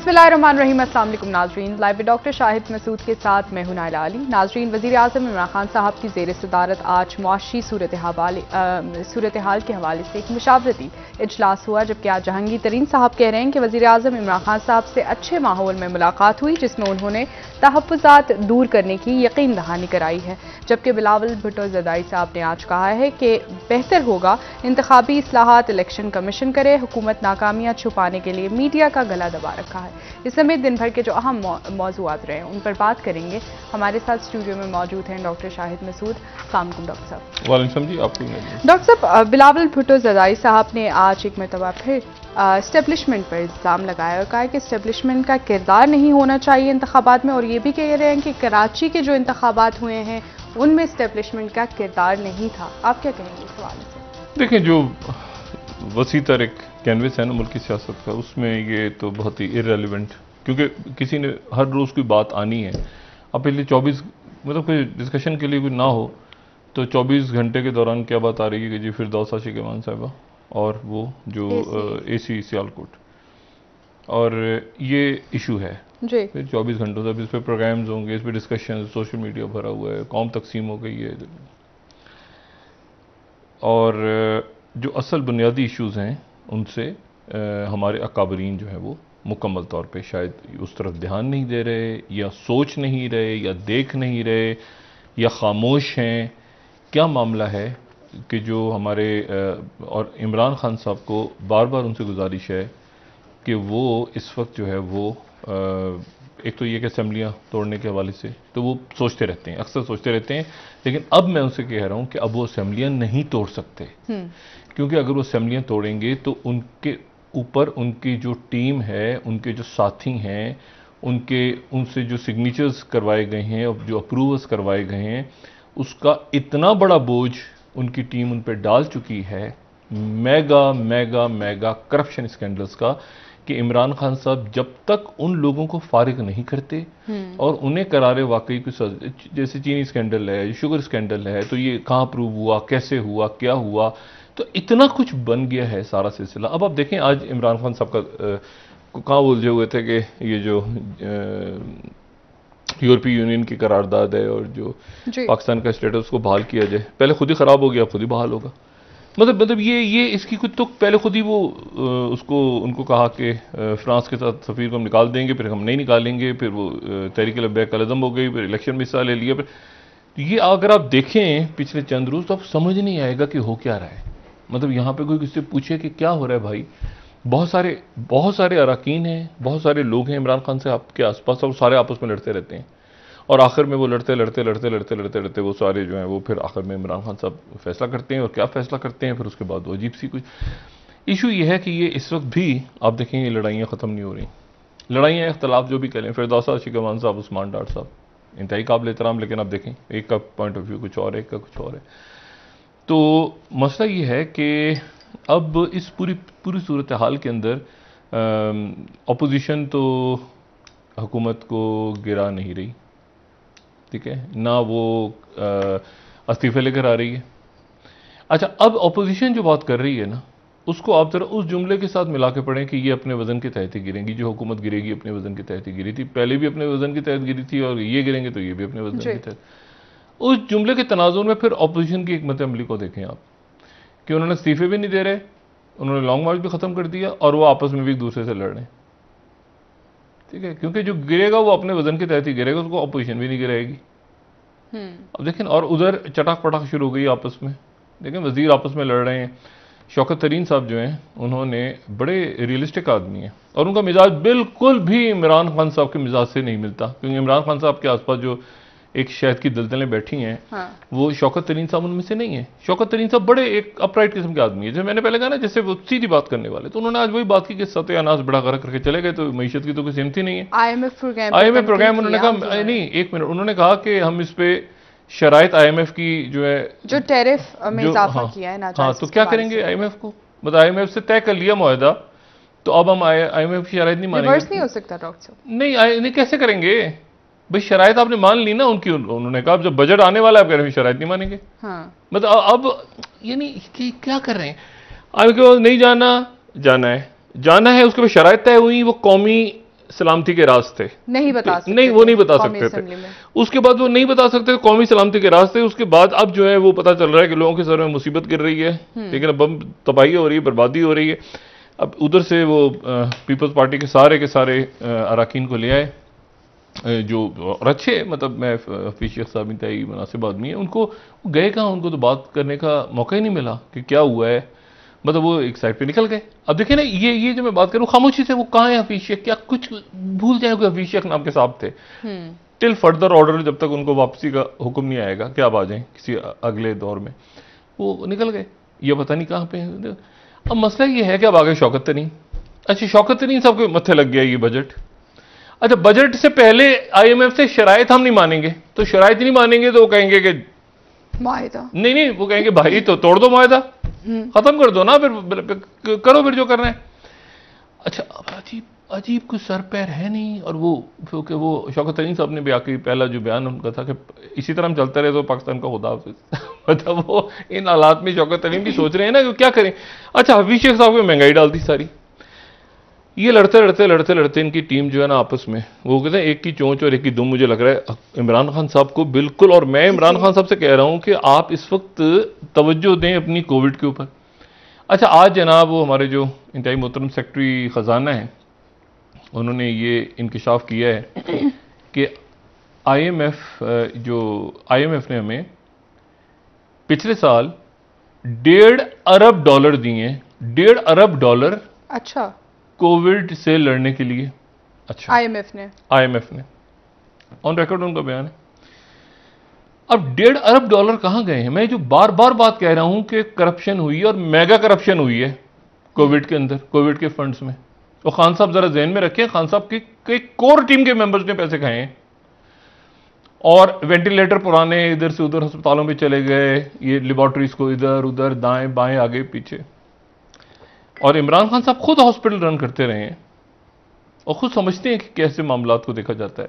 बिस्मिल्लाहिर्रहमानिर्रहीम। अस्सलाम वालेकुम नाजरीन, लाइव में डॉक्टर शाहिद मसूद के साथ मैं हूं नाइला अली। नाजरीन, वज़ीर आज़म इमरान खान साहब की ज़ेर सदारत आज मुआशी सूरत हाल के हवाले से एक मुशावरती इजलास हुआ, जबकि आज जहांगीर तरीन साहब कह रहे हैं कि वज़ीर आज़म इमरान खान साहब से अच्छे माहौल में मुलाकात हुई, जिसमें उन्होंने तहफ़्फ़ुज़ात दूर करने की यकीन दहानी कराई है। जबकि बिलावल भुट्टो ज़रदारी साहब ने आज कहा है कि बेहतर होगा इंतखाबी इस्लाहात इलेक्शन कमीशन करे, हुकूमत नाकामियाँ छुपाने के लिए मीडिया का गला दबा रखा है। इस समेत दिन भर के जो अहम मौज़ूआत रहे उन पर बात करेंगे। हमारे साथ स्टूडियो में मौजूद हैं डॉक्टर शाहिद मसूद। अस्सलाम वालेकुम डॉक्टर साहब। वालेकुम जी, आपको डॉक्टर साहब, बिलावल भुट्टो ज़रदारी साहब ने आज एक मरतबा फिर एस्टेब्लिशमेंट पर इल्ज़ाम लगाया और कहा कि एस्टेब्लिशमेंट का किरदार नहीं होना चाहिए इंतखाबात में, और ये भी कह रहे हैं कि कराची के जो इंतखाबात हुए हैं उनमें एस्टेब्लिशमेंट का किरदार नहीं था। आप क्या कहेंगे इस हवाले से? देखिए, जो वसी तर एक कैनवस है ना मुल्क की सियासत का, उसमें ये तो बहुत ही इररेलेवेंट, क्योंकि किसी ने हर रोज़ कोई बात आनी है। अब पहले 24 मतलब कोई डिस्कशन के लिए कोई ना हो तो 24 घंटे के दौरान क्या बात आ रही है कि जी फिरदौस आशिक़ साहिबा और वो जो AC सियालकोट, और ये इशू है जी। फिर 24 घंटों से इस पर प्रोग्राम्स होंगे, इस पर डिस्कशन, सोशल मीडिया भरा हुआ है, कौम तकसीम हो गई है, और जो असल बुनियादी इश्यूज़ हैं उनसे हमारे अकाबरीन जो है वो मुकम्मल तौर पे शायद उस तरफ ध्यान नहीं दे रहे, या सोच नहीं रहे, या देख नहीं रहे, या खामोश हैं। क्या मामला है कि जो हमारे और इमरान खान साहब को बार बार उनसे गुजारिश है कि वो इस वक्त जो है वो एक तो ये कि असम्बलियाँ तोड़ने के हवाले से तो वो सोचते रहते हैं, अक्सर सोचते रहते हैं, लेकिन अब मैं उनसे कह रहा हूँ कि अब वो असम्बलियाँ नहीं तोड़ सकते, क्योंकि अगर वो असम्बलियाँ तोड़ेंगे तो उनके ऊपर उनकी जो टीम है, उनके जो साथी हैं, उनसे जो सिग्नेचर्स करवाए गए हैं और जो अप्रूवल्स करवाए गए हैं, उसका इतना बड़ा बोझ उनकी टीम उन पर डाल चुकी है, mega mega mega corruption scandals का, कि इमरान खान साहब जब तक उन लोगों को फारिग नहीं करते और उन्हें करारे वाकई कुछ, जैसे चीनी स्कैंडल है, शुगर स्कैंडल है, तो ये कहाँ प्रूव हुआ, कैसे हुआ, क्या हुआ, तो इतना कुछ बन गया है सारा सिलसिला। अब आप देखें, आज इमरान खान साहब का कहाँ उलझे हुए थे कि ये जो यूरोपीय यूनियन की करारदाद है और जो पाकिस्तान का स्टेटस उसको बहाल किया जाए, पहले खुद ही ख़राब हो गया, खुद ही बहाल होगा। मतलब ये इसकी कुछ तो पहले खुद ही वो उनको कहा कि फ्रांस के साथ सफ़ीर को हम निकाल देंगे, फिर हम नहीं निकालेंगे, फिर वो तहरीक लब्बैक का लज़म हो गई, फिर इलेक्शन में हिस्सा ले लिया। फिर ये अगर आप देखें पिछले चंद रोज़ तो आप समझ नहीं आएगा कि हो क्या रहा है। मतलब यहाँ पे कोई किससे पूछे कि क्या हो रहा है भाई, बहुत सारे अरकान हैं, बहुत सारे लोग हैं इमरान खान से आपके आसपास, और सारे आपस में लड़ते रहते हैं, और आखिर में वो लड़ते वो सारे जो हैं वो फिर आखिर में इमरान खान साहब फैसला करते हैं, और क्या फैसला करते हैं फिर उसके बाद वो अजीब सी कुछ इशू ये है कि ये इस वक्त भी आप देखेंगे लड़ाइयाँ ख़त्म नहीं हो रही, लड़ाइयाँ इख्तलाफ जो भी करें, फिरदौस आशिक़ साहब, उस्मान डार साहब इंतहाई काबिल एहतराम, लेकिन आप देखें एक का पॉइंट ऑफ व्यू कुछ और है, एक का कुछ और है। तो मसला ये है कि अब इस पूरी सूरत हाल के अंदर अपोजिशन तो हुकूमत को गिरा नहीं रही, ठीक है ना, वो इस्तीफे लेकर आ रही है। अच्छा, अब अपोजिशन जो बात कर रही है ना, उसको आप जरा उस जुमले के साथ मिला के पढ़ें कि ये अपने वजन के तहत ही गिरेंगी, जो हुकूमत गिरेगी अपने वजन के तहत ही गिरी थी, पहले भी अपने वजन के तहत गिरी थी, और ये गिरेंगे तो ये भी अपने वजन के तहत। उस जुमले के तनाजुर में फिर अपोजिशन की हिकमत अमली को देखें आप, कि उन्होंने इस्तीफे भी नहीं दे रहे, उन्होंने लॉन्ग मार्च भी ख़त्म कर दिया, और वो आपस में भी एक दूसरे से लड़ रहे हैं, ठीक है, क्योंकि जो गिरेगा वो अपने वजन के तहत ही गिरेगा, उसको अपोजिशन भी नहीं गिराएगी। अब देखें, और उधर चटाक पटाख शुरू हो गई आपस में, देखें वजीर आपस में लड़ रहे हैं। शौकत तरीन साहब जो हैं उन्होंने बड़े रियलिस्टिक आदमी हैं, और उनका मिजाज बिल्कुल भी इमरान खान साहब के मिजाज से नहीं मिलता, क्योंकि इमरान खान साहब के आसपास जो एक शहद की दलदलें बैठी हैं, वो शौकत तरीन साहब उनमें से नहीं है। शौकत तरीन साहब बड़े एक अपराइट किस्म के आदमी है, जो मैंने पहले कहा ना, जैसे वो सीधी बात करने वाले, तो उन्होंने आज वही बात की कि सत्य अनाज बड़ा गर्क करके चले गए, तो मीशत की तो कोई सिमती नहीं है। IMF प्रोग्राम उन्होंने कहा नहीं, एक मिनट, उन्होंने कहा कि हम इस पे शराइत IMF की जो है, जो टैरिफ में इजाफा किया है ना, हाँ, तो क्या करेंगे IMF को, मतलब IMF से तय कर लिया मुआहदा, तो अब हम IMF की शराइत नहीं मानेंगे, रिवर्स नहीं हो सकता डॉक्टर साहब। नहीं कैसे करेंगे भाई, शराइत आपने मान ली ना उनकी, उन्होंने कहा जब बजट आने वाला है आप कह रहे हैं शराइत नहीं मानेंगे। मतलब अब यानी क्या कर रहे हैं, आपके नहीं जाना है, उसके बाद शराइत तय हुई, वो कौमी सलामती के राज थे, नहीं बता सकते, नहीं वो नहीं बता सकते थे। उसके बाद वो नहीं बता सकते कौमी सलामती के राज थे। उसके बाद अब जो है वो पता चल रहा है कि लोगों के सर में मुसीबत गिर रही है, लेकिन अब बम तबाही हो रही है, बर्बादी हो रही है। अब उधर से वो पीपल्स पार्टी के सारे अरकान को ले आए जो और अच्छे, मतलब मैं हफीज शेख साहब इंतहाई मुनासिब आदमी है, उनको गए कहाँ, उनको तो बात करने का मौका ही नहीं मिला कि क्या हुआ है, मतलब वो एक साइड पे निकल गए। अब देखिए ना, ये जो मैं बात करूँ खामोशी से, वो कहाँ है हफीज शेख, क्या कुछ भूल जाए कि हफीज शेख नाम के साहब थे। टिल फर्दर ऑर्डर, जब तक उनको वापसी का हुक्म नहीं आएगा कि आप आ जाएं किसी अगले दौर में, वो निकल गए, ये पता नहीं कहाँ पे। अब मसला ये है कि अब आगे शौकत तरीन, अच्छा शौकत तरीन साहब के मत्थे लग गया ये बजट। अच्छा बजट से पहले IMF से शराइत हम नहीं मानेंगे, तो शराइत नहीं मानेंगे तो वो कहेंगे कि माहिदा, नहीं वो कहेंगे भाई तो तोड़ दो माहिदा, खत्म कर दो ना, फिर करो फिर जो करना है। अच्छा अब अजीब अजीब कुछ सर पैर है नहीं। और वो क्योंकि वो शौकत तरीन साहब ने भी आके पहला जो बयान उनका था कि इसी तरह हम चलते रहे तो पाकिस्तान का खुदा हाफिज। मतलब वो इन हालात में शौकत तरीन भी सोच रहे हैं ना कि क्या करें। अच्छा हफीज शेख साहब को महंगाई डाल दी सारी, ये लड़ते इनकी टीम जो है ना आपस में, वो कहते हैं एक की चोंच और एक की दुम। मुझे लग रहा है इमरान खान साहब को बिल्कुल, और मैं इमरान खान साहब से कह रहा हूं कि आप इस वक्त तवज्जो दें अपनी कोविड के ऊपर। अच्छा आज जनाब वो हमारे जो इंतहाई मोहतरम सेक्रेटरी खजाना है, उन्होंने ये इंकशाफ किया है कि IMF ने हमें पिछले साल $1.5 अरब दिए हैं, $1.5 अरब। अच्छा कोविड से लड़ने के लिए। अच्छा IMF ने ऑन रिकॉर्ड उनका बयान है। अब $1.5 अरब कहां गए हैं? मैं जो बार बार बात कह रहा हूं कि करप्शन हुई है और मेगा करप्शन हुई है कोविड के अंदर, कोविड के फंड्स में। तो खान साहब जरा ज़हन में रखें, खान साहब की कोर टीम के मेंबर्स ने पैसे खाए हैं, और वेंटिलेटर पुराने इधर से उधर अस्पतालों में चले गए, ये लेबॉर्ट्रीज को इधर उधर दाएं बाएं आगे पीछे। और इमरान खान साहब खुद हॉस्पिटल रन करते रहे हैं और खुद समझते हैं कि कैसे मामलात को देखा जाता है।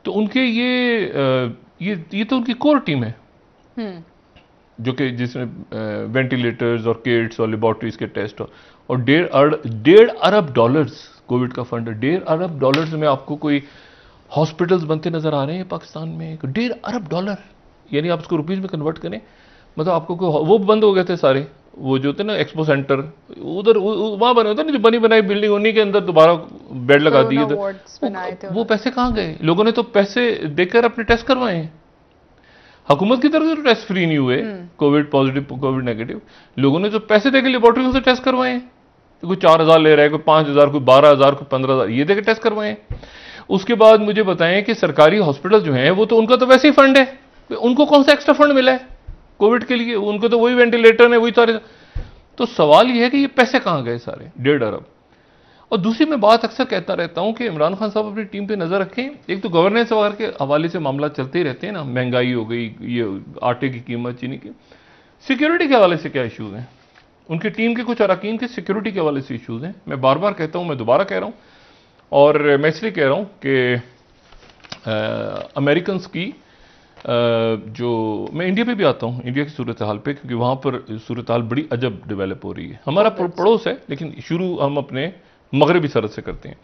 तो उनके ये तो उनकी कोर टीम है जो कि जिसमें वेंटिलेटर्स और किट्स और लेबॉर्ट्रीज के टेस्ट और $1.5 अरब कोविड का फंड। $1.5 अरब में आपको कोई हॉस्पिटल्स बनते नजर आ रहे हैं पाकिस्तान में? $1.5 अरब, यानी आप उसको रुपीज में कन्वर्ट करें, मतलब आपको वो बंद हो गए थे सारे, वो जो थे ना एक्सपो सेंटर उधर वहां बने होते ना, जो बनी बनाई बिल्डिंग, उन्हीं के अंदर दोबारा बेड लगा दिए थे। वो पैसे कहां गए? लोगों ने तो पैसे देकर अपने टेस्ट करवाए हैं। हुकूमत की तरफ से तो टेस्ट फ्री नहीं हुए, कोविड पॉजिटिव कोविड नेगेटिव, लोगों ने तो पैसे देकर लेबोरेटरी से टेस्ट करवाए हैं। कोई 4,000 ले रहा है, कोई 5,000, कोई 12,000, कोई 15,000, ये देकर टेस्ट करवाए हैं। उसके बाद मुझे बताएं कि सरकारी हॉस्पिटल जो हैं वो तो उनका तो वैसे ही फंड है, उनको कौन सा एक्स्ट्रा फंड मिला है कोविड के लिए? उनको तो वही वेंटिलेटर है, वही सारे। तो सवाल यह है कि ये पैसे कहां गए सारे $1.5 अरब? और दूसरी मैं बात अक्सर कहता रहता हूं कि इमरान खान साहब अपनी टीम पे नजर रखें। एक तो गवर्नेंस वगैरह के हवाले से मामला चलते ही रहते हैं ना, महंगाई हो गई, ये आटे की कीमत, चीनी की। सिक्योरिटी के हवाले से क्या इश्यूज हैं? उनकी टीम के कुछ अरकान के सिक्योरिटी के हवाले से इश्यूज हैं। मैं बार बार कहता हूं, मैं दोबारा कह रहा हूं, और मैं इसलिए कह रहा हूं कि अमेरिकन की जो मैं इंडिया पे भी आता हूं, इंडिया की सूरत हाल पे, क्योंकि वहां पर सूरत हाल बड़ी अजब डेवलप हो रही है। हमारा पड़ोस है, लेकिन शुरू हम अपने मगरबी सरहद से करते हैं।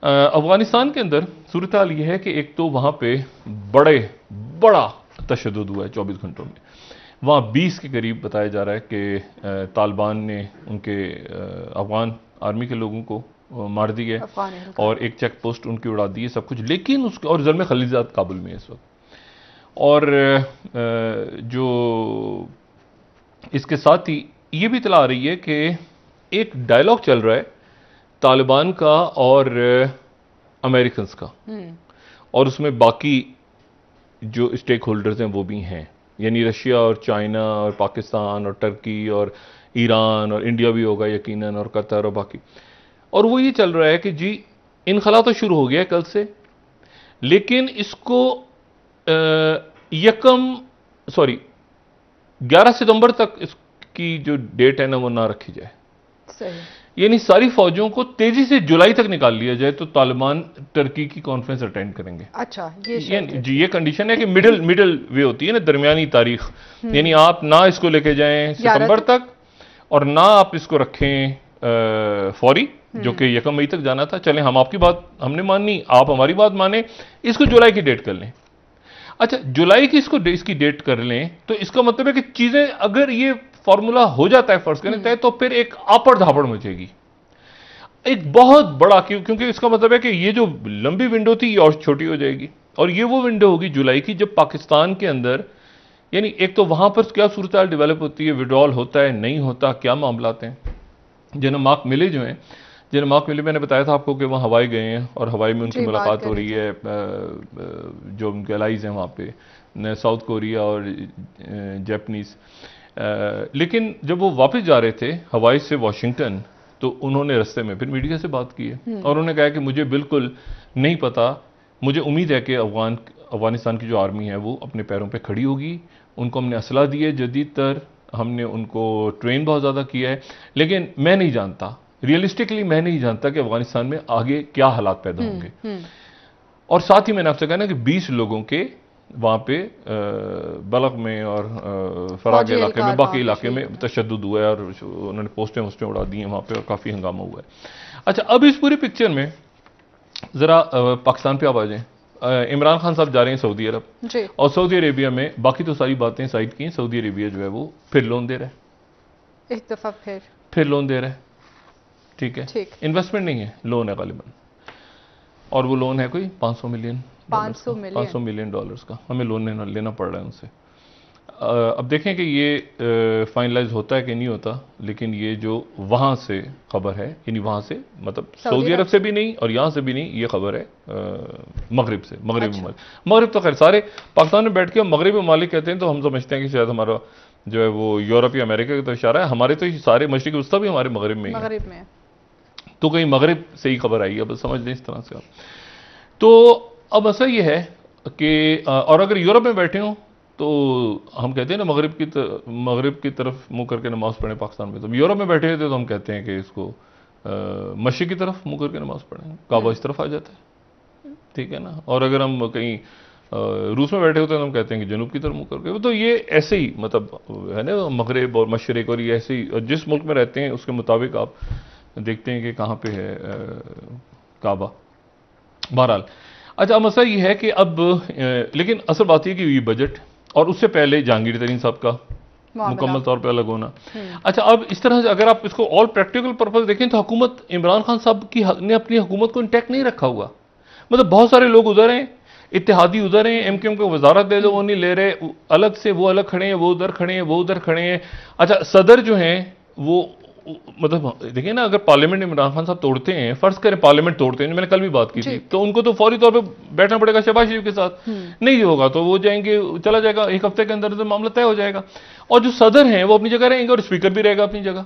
अफगानिस्तान के अंदर सूरत हाल यह है कि एक तो वहां पे बड़ा तशद्दुद हुआ है 24 घंटों में। वहां 20 के करीब बताया जा रहा है कि तालिबान ने उनके अफगान आर्मी के लोगों को मार दी है और एक चेक पोस्ट उनकी उड़ा दी है, सब कुछ। लेकिन उसके और ज़ल्म खलीजात काबुल में है इस वक्त। और जो इसके साथ ही ये भी इतला आ रही है कि एक डायलॉग चल रहा है तालिबान का और अमेरिकन का, और उसमें बाकी जो स्टेक होल्डर्स हैं वो भी हैं, यानी रशिया और चाइना और पाकिस्तान और टर्की और ईरान और इंडिया भी होगा यकीनन, और कतर और बाकी। और वो ये चल रहा है कि जी इनखला तो शुरू हो गया कल से, लेकिन इसको 11 सितंबर तक इसकी जो डेट है ना वो ना रखी जाए। सही। यानी सारी फौजों को तेजी से जुलाई तक निकाल लिया जाए तो तालिबान टर्की की कॉन्फ्रेंस अटेंड करेंगे। अच्छा, ये कंडीशन है कि मिडिल वे होती है ना, दरमियानी तारीख। यानी आप ना इसको लेके जाएं सितंबर तक और ना आप इसको रखें फौरी, जो कि 1 मई तक जाना था। चलें, हम आपकी बात हमने मानी, आप हमारी बात माने, इसको जुलाई की डेट कर लें। अच्छा, जुलाई की इसकी डेट कर लें तो इसका मतलब है कि चीजें, अगर ये फॉर्मूला हो जाता है फर्ज करें तय, तो फिर एक आपड़ धापड़ मचेगी, एक बहुत बड़ा, क्योंकि इसका मतलब है कि ये जो लंबी विंडो थी ये और छोटी हो जाएगी, और ये वो विंडो होगी जुलाई की जब पाकिस्तान के अंदर, यानी एक तो वहां पर क्या सूरत हाल डेवलप होती है, विड्रॉल होता है नहीं होता, क्या मामलात हैं। जनमार्क मिले जो हैं, जनमार्क मिले मैंने बताया था आपको कि वहाँ हवाई गए हैं और हवाई में उनकी मुलाकात हो रही है, जो उनके अलाइज हैं वहाँ पे, साउथ कोरिया और जापानीज। लेकिन जब वो वापस जा रहे थे हवाई से वाशिंगटन, तो उन्होंने रास्ते में फिर मीडिया से बात की है और उन्होंने कहा कि मुझे बिल्कुल नहीं पता, मुझे उम्मीद है कि अफगानिस्तान की जो आर्मी है वो अपने पैरों पे खड़ी होगी, उनको हमने असला दी है जदीद तर, हमने उनको ट्रेन बहुत ज़्यादा किया है, लेकिन मैं नहीं जानता, रियलिस्टिकली मैं नहीं जानता कि अफगानिस्तान में आगे क्या हालात पैदा होंगे। और साथ ही मैंने आपसे कहा ना कि 20 लोगों के वहाँ पे बलग में और फराग के इलाके में, बाकी इलाके में तशद्दुद हुआ है और उन्होंने पोस्टें उड़ा दी हैं वहाँ पे और काफ़ी हंगामा हुआ है। अच्छा, अब इस पूरी पिक्चर में ज़रा पाकिस्तान पे आप आ जाएं। इमरान खान साहब जा रहे हैं सऊदी अरब, और सऊदी अरेबिया में बाकी तो सारी बातें साइड की, सऊदी अरेबिया जो है वो फिर लोन दे रहा है, एक दफ़ा फिर लोन दे रहा है। ठीक है, इन्वेस्टमेंट नहीं है, लोन है गालिबन, और वो लोन है कोई 500 मिलियन डॉलर्स का, हमें लोन लेना पड़ रहा है उनसे। अब देखें कि ये फाइनलाइज होता है कि नहीं होता, लेकिन ये जो वहाँ से खबर है, यानी वहाँ से मतलब सऊदी अरब से भी नहीं और यहाँ से भी नहीं, ये खबर है मगरिब से, मगरिबी ममालिक। मगरिब तो खैर सारे पाकिस्तान में बैठ के हम मगरिबी ममालिक कहते हैं तो हम समझते हैं कि शायद हमारा जो है वो यूरोप या अमेरिका की तरफ इशारा है, हमारे तो सारे मशरिक वस्ता भी हमारे मगरिब में है, तो कहीं मगरिब से ही खबर आई है, बस समझ लें इस तरह से आप। तो अब ऐसा ये है कि और अगर यूरोप में बैठे हों तो हम कहते हैं ना मगरिब की तरफ मुंह करके नमाज पढ़ें पाकिस्तान में, तो यूरोप में बैठे थे तो हम कहते हैं कि इसको मशरिक की तरफ मुंह करके नमाज पढ़ें, काबा इस तरफ आ जाता है, ठीक है ना। और अगर हम कहीं रूस में बैठे होते हैं तो हम कहते हैं कि जनूब की तरफ मुंह करके, तो ये ऐसे ही मतलब है ना, मगरिब और मशरिक, और ये ऐसे ही जिस मुल्क में रहते हैं उसके मुताबिक आप देखते हैं कि कहाँ पे है काबा। बहरहाल, अच्छा, मसला ये है कि अब लेकिन असल बात यह कि ये बजट और उससे पहले जहांगीर तरीन साहब का मुकम्मल तौर पे अलग होना। अच्छा, अब इस तरह से अगर आप इसको ऑल प्रैक्टिकल पर्पस देखें तो हुकूमत इमरान खान साहब की ने अपनी हुकूमत को इंटैक्ट नहीं रखा हुआ, मतलब बहुत सारे लोग उधर हैं, इत्तेहादी उधर हैं, एमक्यूएम को वजारत दे दो वो नहीं ले रहे, अलग से वो अलग खड़े हैं, वो उधर खड़े हैं, वो उधर खड़े हैं। अच्छा, सदर जो हैं वो मतलब देखिए ना, अगर पार्लियामेंट इमरान खान साहब तोड़ते हैं, फर्ज करें पार्लियामेंट तोड़ते हैं, मैंने कल भी बात की थी, तो उनको तो फौरी तौर पे बैठना पड़ेगा शहबाज शरीफ के साथ, नहीं होगा तो वो जाएंगे, चला जाएगा, एक हफ्ते के अंदर तो मामला तय हो जाएगा। और जो सदर हैं वो अपनी जगह रहेंगे और स्पीकर भी रहेगा अपनी जगह।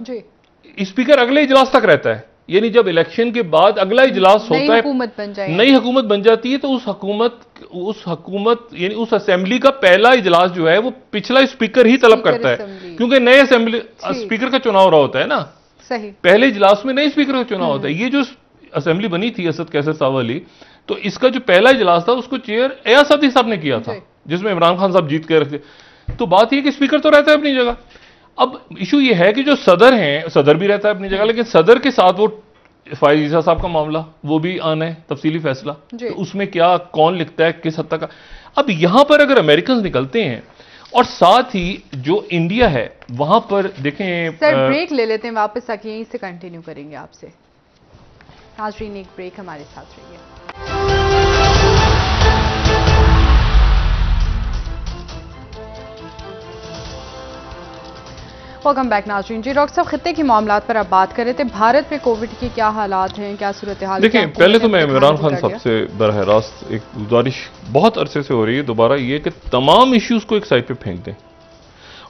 स्पीकर अगले इजलास तक रहता है, यानी जब इलेक्शन के बाद अगला इजलास होता है, नई हुकूमत बन जाती है, तो उस हुकूमत यानी उस असेंबली का पहला इजलास जो है वो पिछला स्पीकर ही तलब करता है, क्योंकि नए असेंबली स्पीकर का चुनाव रहा होता है ना, सही, पहले इजलास में नए स्पीकर का चुनाव होता है। ये जो असेंबली बनी थी असद कैसर साहब वाली, तो इसका जो पहला इजलास था उसको चेयर एयाज सदी साहब ने किया था, जिसमें इमरान खान साहब जीत के रखे। तो बात यह कि स्पीकर तो रहता है अपनी जगह। अब इशू ये है कि जो सदर हैं, सदर भी रहता है अपनी जगह, लेकिन सदर के साथ वो फायज ईसा साहब का मामला वो भी आना है, तफसीली फैसला, तो उसमें क्या कौन लिखता है किस हद तक। अब यहां पर अगर अमेरिकन निकलते हैं और साथ ही जो इंडिया है वहां पर देखें। सर ब्रेक ले लेते हैं, वापस आके यहीं से कंटिन्यू करेंगे आपसे। नाज़रीन, एक ब्रेक, हमारे साथ रहिए। वेलकम बैक नाज़रीन। जी डॉक्टर साहब, खित्ते के मामलात पर आप बात कर रहे थे, भारत में कोविड के क्या हालात हैं, क्या सूरत हाल? देखिए, पहले तो मैं इमरान खान साहब से बरह रास्त एक गुजारिश बहुत अरसे से हो रही है दोबारा, ये कि तमाम इश्यूज को एक साइड पे फेंक दें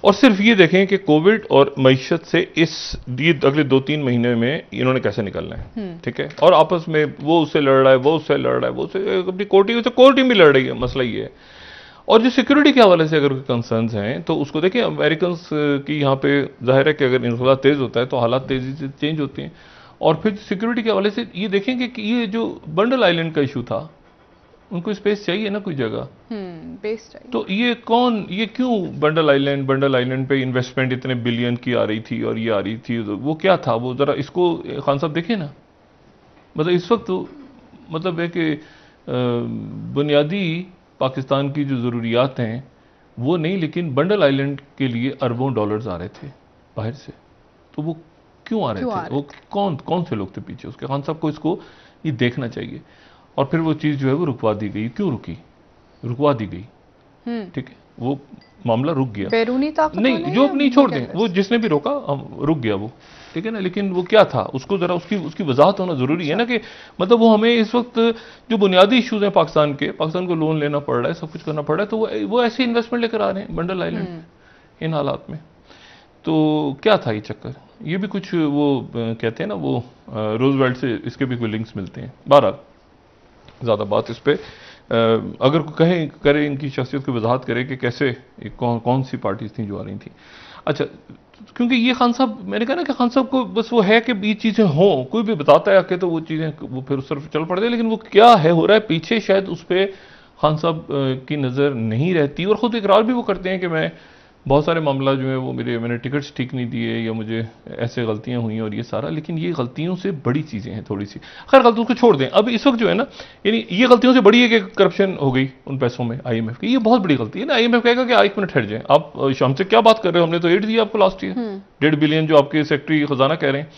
और सिर्फ ये देखें कि कोविड और मईशत से इस अगले 2-3 महीने में इन्होंने कैसे निकलना है, ठीक है। और आपस में वो उससे लड़ रहा है, वो उससे लड़ रहा है, वो उससे अपनी कोर्ट टीम भी लड़ रही है, मसला ये है। और जो सिक्योरिटी के हवाले से अगर कंसर्न्स हैं तो उसको देखिए, अमेरिकन की यहाँ पे जाहिर है कि अगर इनकलाब तेज होता है तो हालात तेजी से चेंज होते हैं। और फिर सिक्योरिटी के हवाले से ये देखेंगे कि ये जो बंडल आइलैंड का इशू था, उनको स्पेस चाहिए ना कोई जगह, बेस चाहिए। तो ये क्यों बंडल आइलैंड पे इन्वेस्टमेंट इतने बिलियन की आ रही थी और ये आ रही थी, वो क्या था वो, जरा इसको खान साहब देखें ना, मतलब इस वक्त तो मतलब है कि बुनियादी पाकिस्तान की जो ज़रूरियात हैं वो नहीं, लेकिन बंडल आइलैंड के लिए अरबों डॉलर्स आ रहे थे बाहर से। तो वो क्यों आ रहे थे? वो कौन कौन से लोग थे पीछे उसके? खान साहब को इसको ये देखना चाहिए। और फिर वो चीज़ जो है वो रुकवा दी गई। क्यों रुकी? रुकवा दी गई, ठीक है, वो मामला रुक गया। बैरूनी ताकतों नहीं, जो नहीं छोड़ दें, वो जिसने भी रोका रुक गया वो, ठीक है ना। लेकिन वो क्या था, उसको जरा उसकी वजाहत होना जरूरी है ना, कि मतलब वो हमें इस वक्त जो बुनियादी इश्यूज हैं पाकिस्तान के, पाकिस्तान को लोन लेना पड़ रहा है, सब कुछ करना पड़ रहा है, तो वो ऐसे इन्वेस्टमेंट लेकर आ रहे हैं बंडल आइलैंड इन हालात में। तो क्या था ये चक्कर? ये भी कुछ वो कहते हैं ना, वो रोजवेल्ट से इसके भी कोई लिंक्स मिलते हैं। बहरहाल ज़्यादा बात इस पर अगर कहें करें, इनकी शख्सियत की वजाहत करें कि कैसे कौन सी पार्टीज थी जो आ रही थी। अच्छा, क्योंकि ये खान साहब, मैंने कहा ना कि खान साहब को बस वो है कि ये चीज़ें हों, कोई भी बताता है आके तो वो चीज़ें वो फिर उस तरफ चल पड़ते हैं, लेकिन वो क्या है हो रहा है पीछे, शायद उस पर खान साहब की नज़र नहीं रहती। और ख़ुद इकरार भी वो करते हैं कि मैं बहुत सारे मामला जो है वो मैंने टिकट्स ठीक नहीं दिए, या मुझे ऐसे गलतियां हुई और ये सारा, लेकिन ये गलतियों से बड़ी चीज़ें हैं थोड़ी सी। खैर गलतियों को छोड़ दें, अब इस वक्त जो है ना, यानी ये गलतियों से बड़ी है कि करप्शन हो गई उन पैसों में IMF की, ये बहुत बड़ी गलती है ना। IMF कहेगा कि 1 मिनट हट जाए, आप हमसे क्या बात कर रहे हो, हमने तो एड दिया आपको लास्ट ईयर 1.5 बिलियन जो आपके सेक्रेटरी खजाना कह रहे हैं।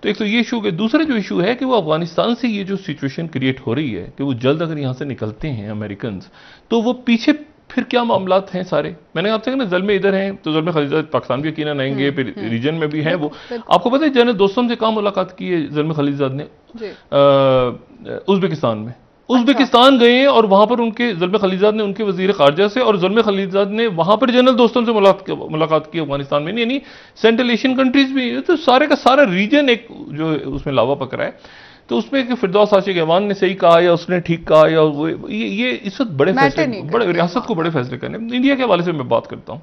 तो एक तो ये इशू है। दूसरा जो इशू है कि वो अफगानिस्तान से ये जो सिचुएशन क्रिएट हो रही है कि वो जल्द अगर यहाँ से निकलते हैं अमेरिकन, तो वो पीछे फिर क्या मामलात हैं सारे। मैंने आपसे कहा ना, ज़ल्मे इधर हैं तो ज़ल्मे खलीजाद पाकिस्तान भी यकीनन आएंगे, फिर रीजन में भी हैं वो। आपको पता है जनरल दोस्तों से कहाँ मुलाकात की है ज़ल्मे खलीजाद ने? उज़्बेकिस्तान में। उज़्बेकिस्तान गए हैं और वहां पर उनके ज़ल्मे खलीजाद ने उनके वजीर खारजा से, और ज़ल्मे खलीजाद ने वहां पर जनरल दोस्तों से मुलाकात की अफगानिस्तान में। यानी सेंट्रल एशियन कंट्रीज भी, तो सारे का सारा रीजन एक जो उसमें लावा पकड़ा है। तो उसमें कि फिरदौस आशिक अहवान ने सही कहा या उसने ठीक कहा, या वो ये इस वक्त बड़े फैसले, बड़े रियासत को बड़े फैसले करने। इंडिया के हवाले से मैं बात करता हूँ,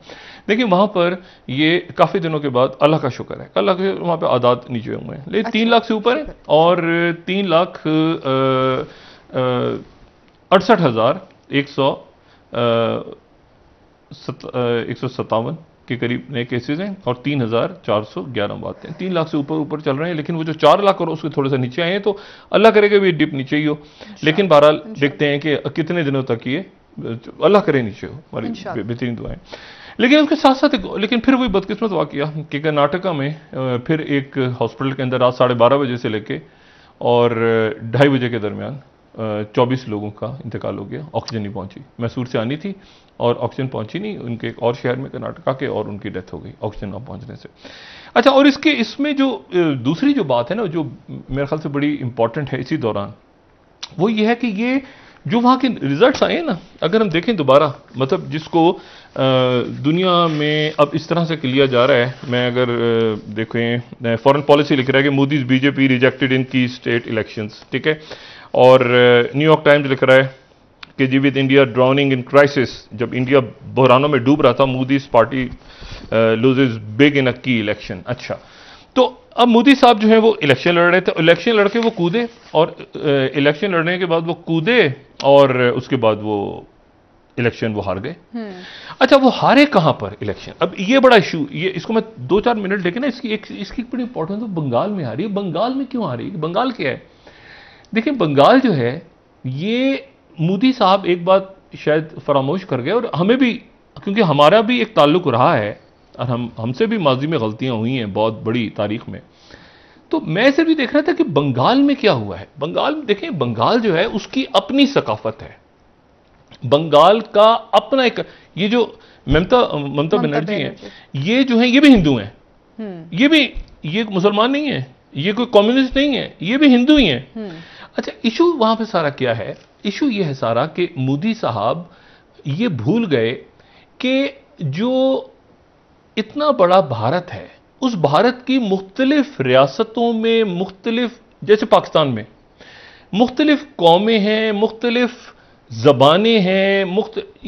देखिए वहां पर ये काफी दिनों के बाद अल्लाह का शुक्र है, अल्लाह के वहां पे आदाद नीचे हुए हैं, लेकिन 3 लाख से ऊपर है, और 3,68,157 के करीब नए केसेज हैं, और 3,411 बातें हैं। 3 लाख से ऊपर चल रहे हैं, लेकिन वो जो 4 लाख और उसके थोड़े से नीचे आए हैं, तो अल्लाह करेगा भी डिप नीचे ही हो। लेकिन बहरहाल देखते हैं कि कितने दिनों तक ये, अल्लाह करे नीचे हो, हमारी बेहतरीन दुआएं। लेकिन उसके साथ साथ लेकिन फिर वही बदकिस्मत वाकया कि कर्नाटका में फिर एक हॉस्पिटल के अंदर रात 12:30 बजे से लेके और 2:30 बजे के दरमियान 24 लोगों का इंतकाल हो गया। ऑक्सीजन नहीं पहुंची, मैसूर से आनी थी और ऑक्सीजन पहुंची नहीं उनके एक और शहर में कर्नाटका के, और उनकी डेथ हो गई ऑक्सीजन ना पहुंचने से। अच्छा, और इसमें जो दूसरी जो बात है ना, जो मेरे ख्याल से बड़ी इंपॉर्टेंट है इसी दौरान, वो ये है कि ये जो वहाँ के रिजल्ट्स आए ना, अगर हम देखें दोबारा, मतलब जिसको दुनिया में अब इस तरह से लिया जा रहा है। मैं अगर देखें, फॉरेन पॉलिसी लिख रहा है कि मोदीज बीजेपी रिजेक्टेड इन की स्टेट इलेक्शंस, ठीक है, और न्यूयॉर्क टाइम्स लिख रहा है कि जी with India drowning in crisis, जब इंडिया बहरानों में डूब रहा था, Modi's party loses big in a key election. अच्छा, तो अब मोदी साहब जो है वो इलेक्शन लड़ रहे थे, इलेक्शन लड़के वो कूदे, और इलेक्शन लड़ने के बाद वो कूदे और उसके बाद वो इलेक्शन वो हार गए। अच्छा, वो हारे कहां पर इलेक्शन? अब ये बड़ा इशू, ये इसको मैं 2-4 मिनट लेके ना, इसकी बड़ी इंपॉर्टेंस, बंगाल में हारी है। बंगाल में क्यों हारी? बंगाल क्या है? देखिए, बंगाल जो है, ये मोदी साहब एक बात शायद फरामोश कर गए, और हमें भी, क्योंकि हमारा भी एक ताल्लुक रहा है और हमसे भी माजी में गलतियां हुई हैं बहुत बड़ी तारीख में। तो मैं सिर्फ भी देख रहा था कि बंगाल में क्या हुआ है। बंगाल देखें, बंगाल जो है उसकी अपनी सकाफत है, बंगाल का अपना एक, ये जो ममता बनर्जी हैं, ये जो है ये भी हिंदू हैं, ये मुसलमान नहीं है, ये कोई कम्युनिस्ट नहीं है, ये भी हिंदू ही हैं। अच्छा, इशू वहां पे सारा क्या है? इशू ये है सारा कि मोदी साहब ये भूल गए कि जो इतना बड़ा भारत है, उस भारत की मुख्तलिफ रियासतों में मुख्तलिफ, जैसे पाकिस्तान में मुख्तलिफ कौमें हैं, मुख्तलिफ जबानें हैं,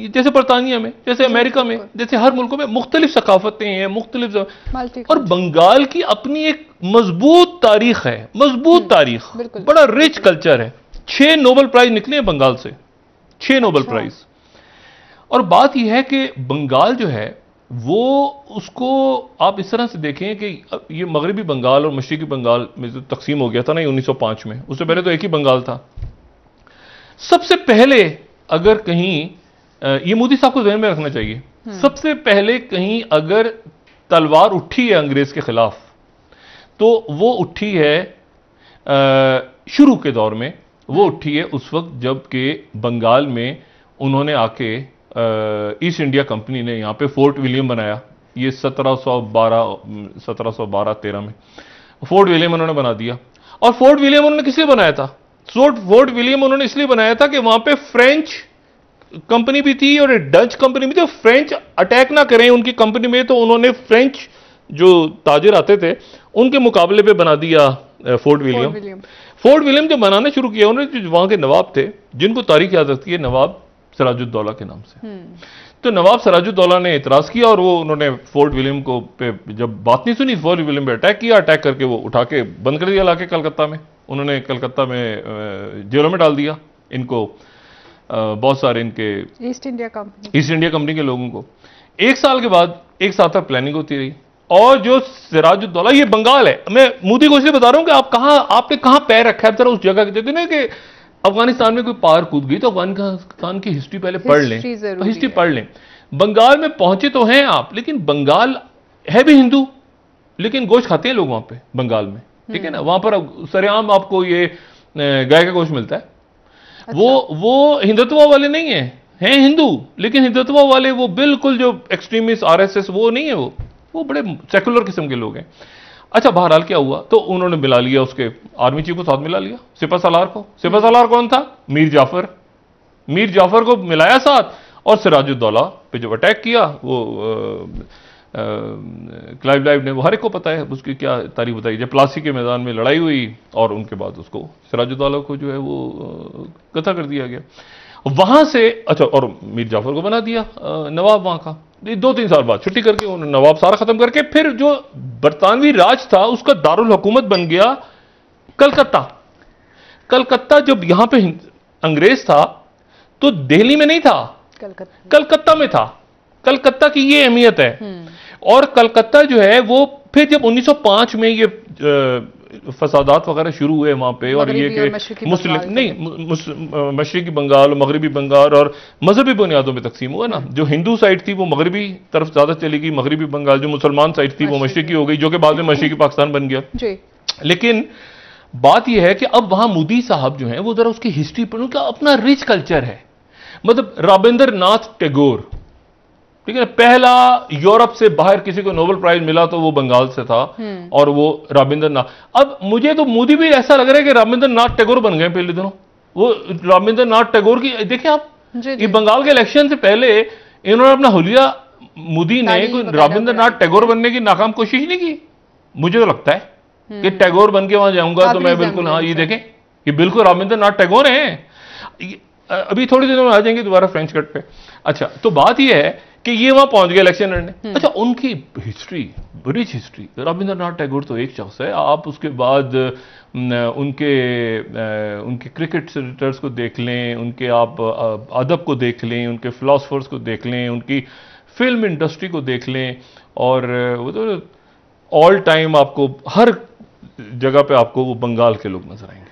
जैसे बरतानिया में, जैसे अमेरिका में, जैसे हर मुल्कों में मुख्तलिफ सकाफतें हैं, मुख्तलिफ, और बंगाल की अपनी एक मजबूत तारीख है, मजबूत तारीख, बड़ा रिच कल्चर है। 6 नोबेल प्राइज निकले हैं बंगाल से, 6 नोबेल प्राइज। और बात यह है कि बंगाल जो है वो उसको आप इस तरह से देखें कि ये मगरबी बंगाल और मशरकी बंगाल में जो तकसीम हो गया था ना 1905 में, उससे पहले तो एक ही बंगाल था। सबसे पहले अगर कहीं ये मोदी साहब को ध्यान में रखना चाहिए, सबसे पहले कहीं अगर तलवार उठी है अंग्रेज के खिलाफ तो वो उठी है शुरू के दौर में, वो उठी है उस वक्त जबकि बंगाल में उन्होंने आके ईस्ट इंडिया कंपनी ने यहां पे फोर्ट विलियम बनाया। ये 1712-13 में फोर्ट विलियम उन्होंने बना दिया। और फोर्ट विलियम उन्होंने किस लिए बनाया था? फोर्ट विलियम उन्होंने इसलिए बनाया था कि वहां पे फ्रेंच कंपनी भी थी और डच कंपनी भी थी। फ्रेंच अटैक ना करें उनकी कंपनी में, तो उन्होंने फ्रेंच जो ताजिर आते थे उनके मुकाबले पे बना दिया फोर्ट विलियम। फोर्ट विलियम जब बनाना शुरू किया उन्होंने, जो वहां के नवाब थे जिनको तारीख याद रखती है नवाब सिराजुद्दौला के नाम से, तो नवाब सिराजुद्दौला ने इतराज किया और वो उन्होंने फोर्ट विलियम को पे जब बात नहीं सुनी, फोर्ट विलियम पे अटैक किया। अटैक करके वो उठा के बंद कर दिया लाके कलकत्ता में। उन्होंने कलकत्ता में जेलों में डाल दिया इनको, बहुत सारे इनके ईस्ट इंडिया कंपनी के लोगों को। एक साल के बाद एक साल तक प्लानिंग होती रही। और जो सिराजुद्दौला, ये बंगाल है, मैं मोदी को इसलिए बता रहा हूं कि आपने कहां पैर रखा है जरा उस जगह के। देखते ना कि अफगानिस्तान में कोई पार कूद गई तो अफगानिस्तान की हिस्ट्री पहले पढ़ लें, हिस्ट्री पढ़ लें। बंगाल में पहुंचे तो हैं आप, लेकिन बंगाल है भी हिंदू, लेकिन गोश्त खाते हैं लोग वहां पे बंगाल में, ठीक है ना। वहां पर सरेआम आपको ये गाय का गोश्त मिलता है। अच्छा। वो हिंदुत्व वाले नहीं है, हैं हिंदू, लेकिन हिंदुत्व वाले वो बिल्कुल जो एक्सट्रीमिस्ट आरएसएस वो नहीं है, वो बड़े सेकुलर किस्म के लोग हैं। अच्छा, बहरहाल क्या हुआ, तो उन्होंने मिला लिया उसके आर्मी चीफ को साथ मिला लिया, सिपह सालार को। सिपह सालार कौन था? मीर जाफर को मिलाया साथ। और सिराजुद्दौला पे जब अटैक किया वो क्लाइव लाइव ने, वो हर एक को पता है उसकी क्या तारीफ बताई, जब प्लासी के मैदान में लड़ाई हुई और उनके बाद उसको सिराजुद्दौला को जो है वो कत्ल कर दिया गया वहां से। अच्छा, और मीर जाफर को बना दिया नवाब वहां का। 2-3 साल बाद छुट्टी करके उन्होंने नवाब सारा खत्म करके फिर जो बरतानवी राज था उसका दारुल हुकूमत बन गया कलकत्ता। जब यहां पे अंग्रेज था तो दिल्ली में नहीं था, कलकत्ता में था। कलकत्ता की ये अहमियत है। और कलकत्ता जो है वो फिर जब 1905 में ये फसादात वगैरह शुरू हुए वहां पे, और ये कि मुस्लिम नहीं, मशरकी बंगाल, मगरबी बंगाल और मजहबी बुनियादों पे तकसीम हुआ ना। जो हिंदू साइड थी वो मगरबी तरफ ज्यादा चली गई, मगरबी बंगाल जो मुसलमान साइड थी वो मशरकी हो गई, जो कि बाद में मशरकी पाकिस्तान बन गया। लेकिन बात यह है कि अब वहां मोदी साहब जो है वो जरा उसकी हिस्ट्री पर, उनका अपना रिच कल्चर है। मतलब रविंद्रनाथ टैगोर, ठीक है, पहला यूरोप से बाहर किसी को नोबेल प्राइज मिला तो वो बंगाल से था, और वो रविंद्रनाथ। अब मुझे तो मोदी भी ऐसा लग रहा है कि रविंद्रनाथ टैगोर बन गए पहले दिनों। वो रविंद्रनाथ टैगोर की देखिए आप, ये बंगाल के इलेक्शन से पहले इन्होंने अपना हुलिया, मोदी ने कोई रविंद्रनाथ टैगोर बनने की नाकाम कोशिश नहीं की। मुझे तो लगता है कि टैगोर बन के वहां जाऊंगा तो मैं बिल्कुल, हाँ ये देखें, ये बिल्कुल रविंद्रनाथ टैगोर हैं। अभी थोड़ी देर में आ जाएंगे दोबारा फ्रेंच कट पे। अच्छा, तो बात ये है कि ये वहां पहुंच गए इलेक्शन लड़ने। अच्छा, उनकी history, rich history. Rabindranath Tagore तो एक शख्स है, आप उसके बाद उनके क्रिकेट सेनेटर्स को देख लें, उनके आप अदब को देख लें, उनके फिलोसफर्स को देख लें, उनकी फिल्म इंडस्ट्री को देख लें, और वो तो ऑल टाइम आपको हर जगह पे आपको वो बंगाल के लोग नजर आएंगे।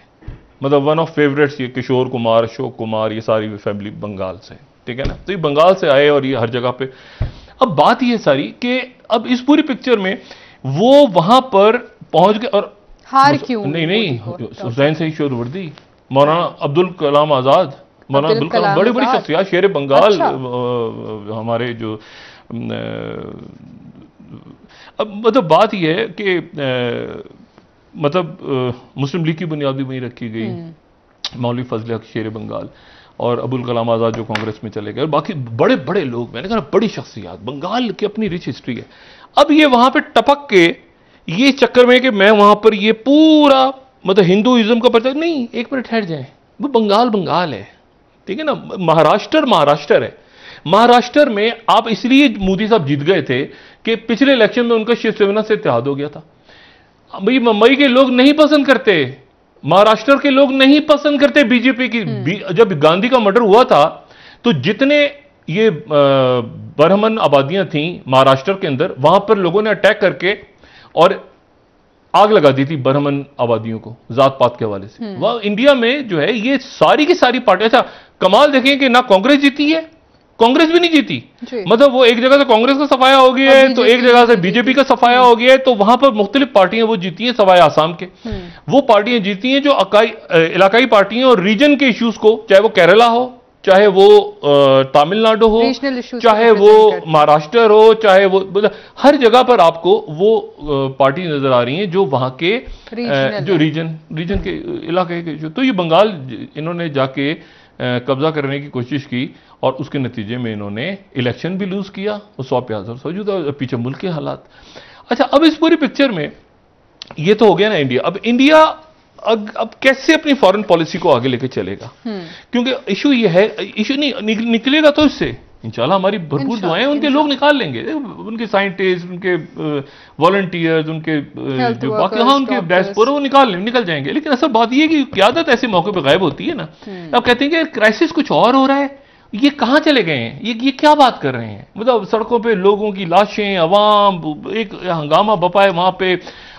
मतलब वन ऑफ फेवरेट्स ये किशोर कुमार, अशोक कुमार, ये सारी फैमिली बंगाल से, ठीक है ना। तो ये बंगाल से आए और ये हर जगह पे। अब बात ये सारी कि अब इस पूरी पिक्चर में वो वहां पर पहुंच गए, और हार क्यों? नहीं, हुसैन सईद शोरवर्दी, मौलाना अब्दुल कलाम आजाद, मौलाना अब्दुल कलाम, बड़ी बड़ी शख्सियत, शेर बंगाल। अच्छा। हमारे जो अब मतलब बात यह है कि मतलब मुस्लिम लीग की बुनियाद भी वहीं रखी गई, मौलवी फजल हक शेर बंगाल, और अबुल कलाम आजाद जो कांग्रेस में चले गए, और बाकी बड़े बड़े लोग, मैंने कहा बड़ी शख्सियत। बंगाल की अपनी रिच हिस्ट्री है। अब ये वहां पे टपक के ये चक्कर में कि मैं वहां पर ये पूरा मतलब हिंदुइज्म का प्रचार नहीं, एक मिनट ठहर जाए, वो बंगाल है, ठीक है ना। महाराष्ट्र है। महाराष्ट्र में आप इसलिए मोदी साहब जीत गए थे कि पिछले इलेक्शन में उनका शिवसेना से इत्तेहाद हो गया था। भाई मुंबई के लोग नहीं पसंद करते, महाराष्ट्र के लोग नहीं पसंद करते बीजेपी की। जब गांधी का मर्डर हुआ था तो जितने ये बरहमन आबादियां थीं महाराष्ट्र के अंदर, वहां पर लोगों ने अटैक करके और आग लगा दी थी बरहमन आबादियों को जात पात के हवाले से। वह इंडिया में जो है ये सारी की सारी पार्टियां, अच्छा कमाल देखें कि ना कांग्रेस जीती है, कांग्रेस भी नहीं जीती, मतलब वो एक जगह से कांग्रेस का सफाया हो गया है तो एक जगह से बीजेपी का सफाया हो गया है, तो वहां पर मुख्तलिफ पार्टियां वो जीती हैं सवाए आसाम के। वो पार्टियां जीती हैं जो इलाकाई पार्टियां और रीजन के इश्यूज को, चाहे वो केरला हो, चाहे वो तमिलनाडु हो, चाहे वो महाराष्ट्र हो, चाहे वो हर जगह पर आपको वो पार्टी नजर आ रही हैं जो वहां के जो रीजन के इलाके के। तो ये बंगाल इन्होंने जाके कब्जा करने की कोशिश की और उसके नतीजे में इन्होंने इलेक्शन भी लूज किया, 100 सौजूदा पीछे मुल्क के हालात। अच्छा, अब इस पूरी पिक्चर में ये तो हो गया ना इंडिया। अब इंडिया अब कैसे अपनी फॉरेन पॉलिसी को आगे लेके चलेगा, क्योंकि इशू ये है, इशू नहीं निकलेगा तो इससे इंशाल्लाह हमारी भरपूर दुआएं, उनके लोग निकाल लेंगे, उनके साइंटिस्ट, उनके वॉलंटियर्स, उनके जो बाकी हाँ उनके डायस्पोरा वो निकल जाएंगे। लेकिन असल बात ये है कि क्यादत ऐसे मौके पर गायब होती है ना। अब कहते हैं कि क्राइसिस कुछ और हो रहा है, ये कहां चले गए हैं, ये क्या बात कर रहे हैं, मतलब सड़कों पे लोगों की लाशें, अवाम, एक हंगामा बपा है वहां पे,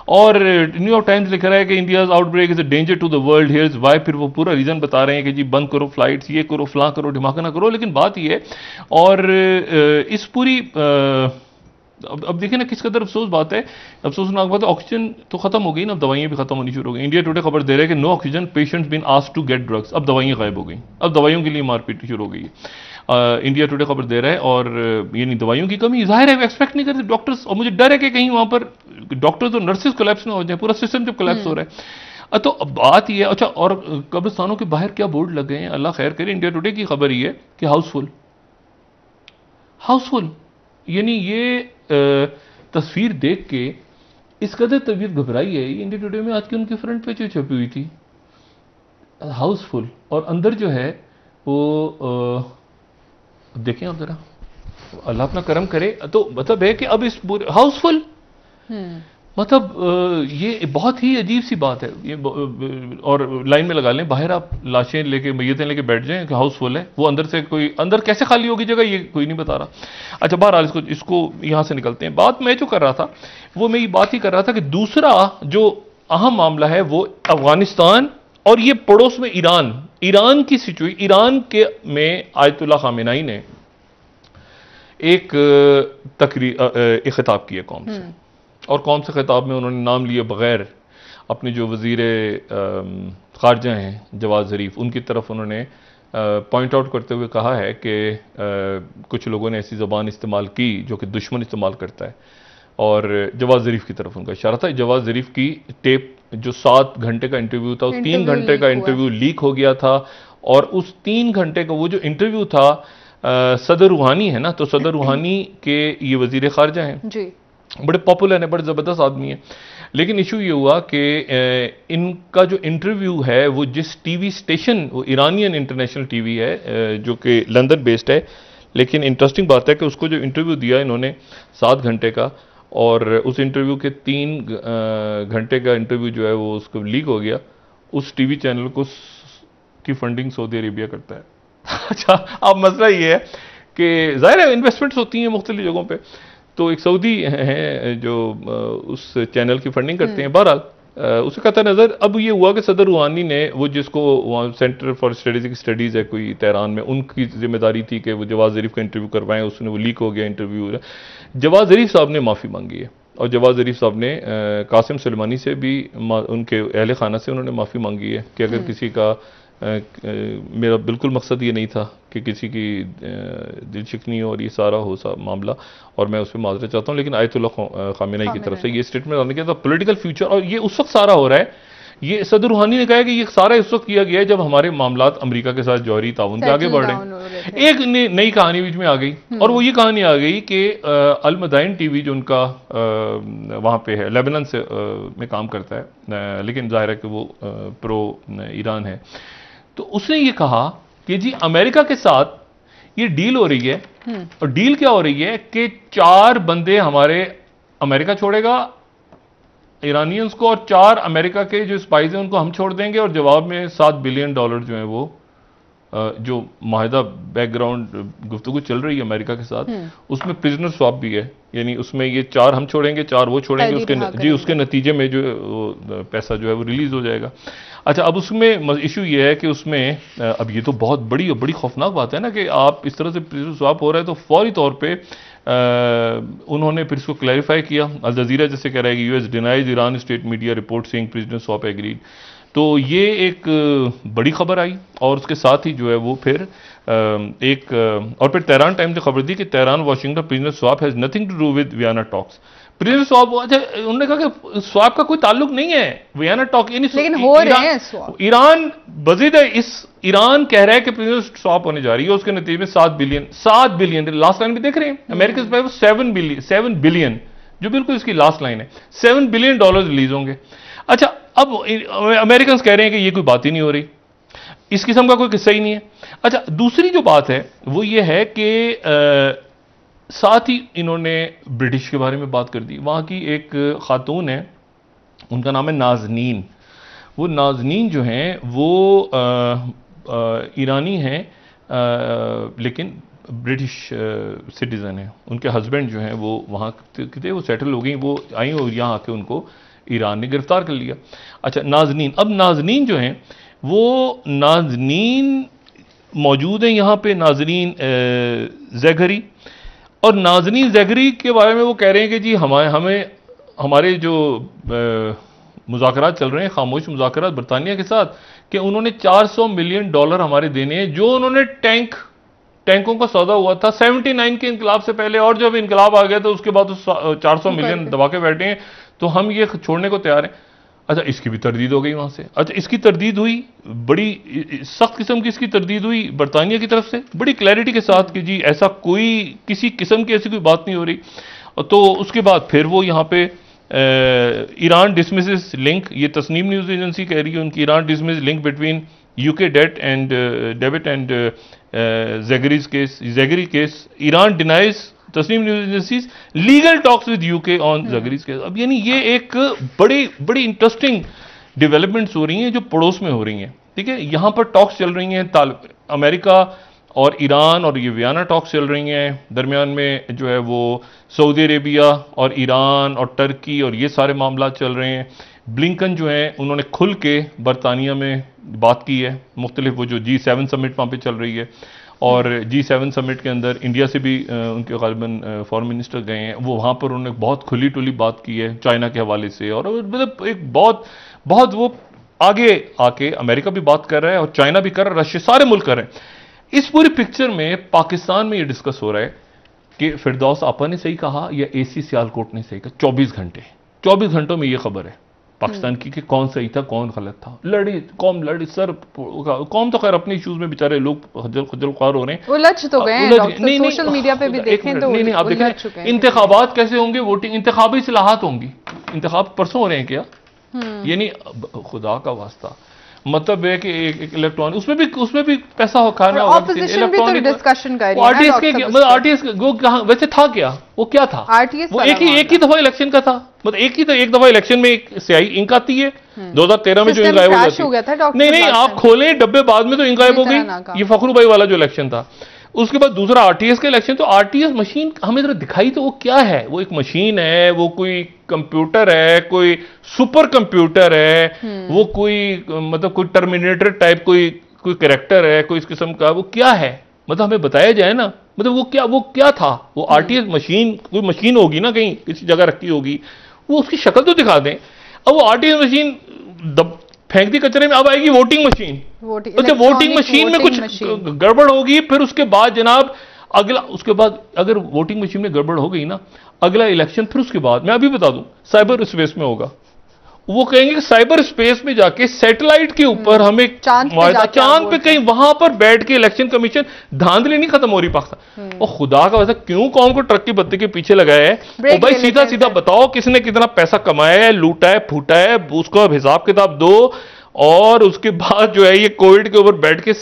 और न्यूयॉर्क टाइम्स लिख रहा है कि India's outbreak is a danger to the world, here's why. फिर वो पूरा रीजन बता रहे हैं कि जी बंद करो फ्लाइट्स, ये करो, फलां करो, ढिमाका ना करो। लेकिन बात ये है, और इस पूरी अब देखिए ना किस कदर अफसोस बात है, अफसोसनाक बात है, ऑक्सीजन तो खत्म हो गई ना, अब दवाइयां भी खत्म होनी शुरू हो गई। इंडिया टुडे खबर दे रहा है कि no oxygen patients been asked to get drugs, अब दवाइयां गायब हो गई, अब दवाइयों के लिए मारपीट शुरू हो गई है। इंडिया टुडे खबर दे रहा है, और ये नहीं दवाइयों की कमी जाहिर है, एक्सपेक्ट नहीं करते डॉक्टर्स, और मुझे डर है कि कहीं वहां पर डॉक्टर्स और नर्सेज कोलैप्स ना हो जाए, पूरा सिस्टम जब कोलैप्स हो रहा है। तो बात ये है, अच्छा, और कब्रिस्तानों के बाहर क्या बोर्ड लग गए हैं, अल्लाह खैर करे। इंडिया टुडे की खबर ये है कि हाउसफुल, यानी ये तस्वीर देख के इस कदर तबीयत घबराई है। ये इंडिया टुडे में आज की उनकी फ्रंट पेज छपी हुई थी, हाउसफुल, और अंदर जो है वो देखें आप जरा, अल्लाह अपना करम करे। तो मतलब है कि अब इस पूरे हाउसफुल, मतलब ये बहुत ही अजीब सी बात है ये। और लाइन में लगा लें, बाहर आप लाशें लेके, मैयतें लेके बैठ जाएं कि हाउसफुल है, वो अंदर से कोई, अंदर कैसे खाली होगी जगह ये कोई नहीं बता रहा। अच्छा, बहरहाल इसको यहां से निकलते हैं। बात मैं जो कर रहा था वो मैं ये बात ही कर रहा था कि दूसरा जो अहम मामला है वो अफगानिस्तान, और ये पड़ोस में ईरान की सिचुएशन। ईरान के में आयतुल्लाह खामेनी ने एक एक खिताब किया कौम से, और कौम से खिताब में उन्होंने नाम लिए बगैर अपने जो वजीर खारजा हैं जवाद ज़रीफ, उनकी तरफ उन्होंने पॉइंट आउट करते हुए कहा है कि कुछ लोगों ने ऐसी ज़बान इस्तेमाल की जो कि दुश्मन इस्तेमाल करता है, और जवाद ज़रीफ की तरफ उनका इशारा था। जवाद ज़रीफ की टेप जो 7 घंटे का इंटरव्यू था, उस 3 घंटे का इंटरव्यू लीक हो गया था, और उस 3 घंटे का वो जो इंटरव्यू था सदर रूहानी है ना, तो सदर रूहानी के ये वजीर खारजा हैं जी, बड़े पॉपुलर हैं, बड़े ज़बरदस्त आदमी हैं। लेकिन इशू ये हुआ कि इनका जो इंटरव्यू है वो जिस टीवी स्टेशन, वो ईरानियन इंटरनेशनल टीवी है जो कि लंदन बेस्ड है, लेकिन इंटरेस्टिंग बात है कि उसको जो इंटरव्यू दिया इन्होंने 7 घंटे का, और उस इंटरव्यू के 3 घंटे का इंटरव्यू जो है वो उसको लीक हो गया। उस टीवी चैनल को की फंडिंग सऊदी अरेबिया करता है। अच्छा, अब मसला ये है कि जाहिर है इन्वेस्टमेंट्स होती हैं मुख्तलिफ जगहों पे, तो एक सऊदी हैं जो उस चैनल की फंडिंग करते हैं। बहरहाल उसे कहता नज़र अब ये हुआ कि सदर रूहानी ने वो जिसको वहाँ सेंटर फॉर स्ट्रेटेजिक स्टडीज़ है कोई तेहरान में, उनकी जिम्मेदारी थी कि वो जवाद ज़रीफ का इंटरव्यू करवाएं, उसने वो लीक हो गया इंटरव्यू। जवाद ज़रीफ साहब ने माफ़ी मांगी है, और जवाद ज़रीफ साहब ने कासिम सुलेमानी से भी, उनके अहल खाना से उन्होंने माफ़ी मांगी है कि अगर किसी का मेरा बिल्कुल मकसद ये नहीं था कि किसी की दिल शिकनी हो और ये सारा हो मामला, और मैं उस पर माजरत चाहता हूँ। लेकिन आयतुल्लाह खामेनी की तरफ से ये स्टेटमेंट आने के बाद पॉलिटिकल फ्यूचर, और ये उस वक्त सारा हो रहा है, ये सदर रूहानी ने कहा कि ये सारा इस वक्त किया गया है जब हमारे मामलात अमेरिका के साथ जौहरी ताउन के आगे बढ़ रहे हैं। एक नई कहानी बीच में आ गई, और वो ये कहानी आ गई कि अल मदाइन टीवी जो उनका वहाँ पे है, लेबनान से में काम करता है, लेकिन जाहिर है कि वो प्रो ईरान है, तो उसने ये कहा कि जी अमेरिका के साथ ये डील हो रही है, और डील क्या हो रही है कि 4 बंदे हमारे अमेरिका छोड़ेगा ईरानियंस को, और 4 अमेरिका के जो स्पाइस हैं उनको हम छोड़ देंगे, और जवाब में $7 बिलियन जो है वो जो माहिदा बैकग्राउंड गुफ्तगू चल रही है अमेरिका के साथ, उसमें प्रिजनर स्वैप भी है। यानी उसमें ये 4 हम छोड़ेंगे, 4 वो छोड़ेंगे, उसके नतीजे में जो पैसा जो है वो रिलीज हो जाएगा। अच्छा, अब उसमें इशू ये है कि उसमें अब ये तो बहुत बड़ी खौफनाक बात है ना कि आप इस तरह से प्रिजनर स्वैप हो रहा है, तो फौरी तौर पर उन्होंने फिर इसको क्लैरिफाई किया। अल जजीरा जैसे कह रहा है कि US denies Iran state media report saying prisoner swap agreed. तो ये एक बड़ी खबर आई, और उसके साथ ही जो है वो फिर और फिर तेहरान टाइम्स ने खबर दी कि Tehran Washington prisoner swap has nothing to do with Vienna talks. Prisoner swap, अच्छा उन्होंने कहा कि स्वैप का कोई ताल्लुक नहीं है वियना टॉक, लेकिन हो रहे हैं स्वैप। ईरान बजीद है, ईरान कह रहा है कि प्रिजनर स्वैप होने जा रही है, उसके नतीजे में 7 बिलियन लास्ट लाइन में देख रहे हैं अमेरिका पे 7 बिलियन, जो बिल्कुल इसकी लास्ट लाइन है, $7 बिलियन रिलीज होंगे। अच्छा, अब अमेरिकन कह रहे हैं कि ये कोई बात ही नहीं हो रही, इस किस्म का कोई किस्सा ही नहीं है। अच्छा, दूसरी जो बात है वो ये है कि साथ ही इन्होंने ब्रिटिश के बारे में बात कर दी। वहां की एक खातून है, उनका नाम है नाजनीन। वो नाजनीन जो हैं वो ईरानी हैं, लेकिन ब्रिटिश सिटीजन हैं। उनके हस्बैंड जो हैं वो वहाँ कितने वो सेटल हो गई, वो आई और यहाँ आके उनको ईरान ने गिरफ्तार कर लिया। अच्छा, नाजनीन, अब नाजनीन जो हैं वो नाजनीन मौजूद हैं यहाँ पे, नाजनीन ज़ैगरी। और नाजनीन ज़ैगरी के बारे में वो कह रहे हैं कि जी हमारे जो मुज़ाकरात चल रहे हैं, खामोश मुज़ाकरात बरतानिया के साथ, कि उन्होंने $400 मिलियन हमारे देने हैं, जो उन्होंने टैंकों का सौदा हुआ था 79 के इंकलाब से पहले, और जब इंकलाब आ गया तो उसके बाद तो 400 मिलियन दबा के बैठे हैं, तो हम ये छोड़ने को तैयार हैं। अच्छा, इसकी भी तरदीद हो गई वहां से। अच्छा, इसकी तरदीद हुई, बड़ी सख्त किस्म की इसकी तरदीद हुई बरतानिया की तरफ से, बड़ी क्लैरिटी के साथ कि जी ऐसा कोई किसी किस्म की ऐसी कोई बात नहीं हो रही। तो उसके बाद फिर वो यहाँ पे ईरान डिसमिसेस लिंक, ये तस्नीम न्यूज़ एजेंसी कह रही है उनकी, Iran dismiss link between UK डेबिट and Zaghari case, Iran denies Tasnim news agency's legal talks with UK on Zaghari's case. अब यानी ये एक बड़ी इंटरेस्टिंग डेवलपमेंट्स हो रही हैं जो पड़ोस में हो रही हैं। ठीक है, यहाँ पर टॉक्स चल रही हैं, अमेरिका और ईरान और ये वियना टॉक्स चल रही हैं, दरमियान में जो है वो सऊदी अरेबिया और ईरान और टर्की और ये सारे मामला चल रहे हैं। ब्लिंकन जो हैं उन्होंने खुल के बरतानिया में बात की है, मुख्तलिफ वो जो G7 समिट वहाँ पे चल रही है, और G7 समिट के अंदर इंडिया से भी उनके गालिबन फॉरेन मिनिस्टर गए हैं, वो वहाँ पर उन्होंने बहुत खुली टुली बात की है चाइना के हवाले से, और मतलब एक बहुत वो आगे आके अमेरिका भी बात कर रहा है और चाइना भी कर रहा है, रशिया, सारे मुल्क कर रहे हैं। इस पूरी पिक्चर में पाकिस्तान में ये डिस्कस हो रहा है कि फिरदौस आपा ने सही कहा या AC सियालकोट ने सही कहा। 24 घंटों में ये खबर है पाकिस्तान की कि कौन सही था कौन गलत था। कौम लड़ी सर, कौम तो खैर अपने इश्यूज में बेचारे लोग खजल ख्वार हो रहे हैं, उलझ तो गए हैं, सोशल मीडिया पे भी देखें तो नहीं, आप देखें इंतखाबात कैसे होंगे, वोटिंग इंतखाबी इस्लाहात होंगी, इंतखाब परसों हो रहे हैं क्या, यानी खुदा का वास्ता, मतलब है कि एक इलेक्ट्रॉनिक उसमें भी पैसा हो खाना होगा। ऑपोजिशन भी तो डिस्कशन कर रही है आरटीएस वो कहां वैसे था क्या, वो क्या था, वो एक ही दफा इलेक्शन का था, मतलब एक दफा इलेक्शन में एक स्याही इंक आती है 2013 में जो इंक गायब हो जाती है। नहीं आप खोलें डब्बे, बाद में तो इंक गायब हो गई, ये फखरू भाई वाला जो इलेक्शन था। उसके बाद दूसरा आरटीएस का इलेक्शन, तो आरटीएस मशीन हमें जरा दिखाई तो वो क्या है, वो एक मशीन है, वो कोई कंप्यूटर है, कोई सुपर कंप्यूटर है, वो कोई मतलब कोई टर्मिनेटर टाइप कोई कैरेक्टर है, कोई इस किस्म का, वो क्या है, मतलब हमें बताया जाए ना, मतलब वो क्या था, वो आरटीएस मशीन, कोई मशीन होगी ना कहीं किसी जगह रखी होगी, वो उसकी शक्ल तो दिखा दें। अब वो आरटीएस मशीन फेंक दी कचरे में, अब आएगी वोटिंग मशीन। अच्छा, वोटिंग मशीन में कुछ गड़बड़ होगी, फिर उसके बाद जनाब उसके बाद अगर वोटिंग मशीन में गड़बड़ हो गई ना, अगला इलेक्शन फिर उसके बाद मैं अभी बता दूं साइबर स्पेस में होगा। वो कहेंगे कि साइबर स्पेस में जाके सैटेलाइट के ऊपर हमें चांद पे कहीं वहां पर बैठ के इलेक्शन कमीशन, धांधली नहीं खत्म हो रही पाकिस्तान। और खुदा का वैसा क्यों कौन को ट्रक की बत्ती के पीछे लगाया है, और भाई सीधा बताओ किसने कितना पैसा कमाया है, लूटा है, फूटा है, उसको अब हिसाब किताब दो। और उसके बाद जो है ये कोविड के ऊपर बैठ के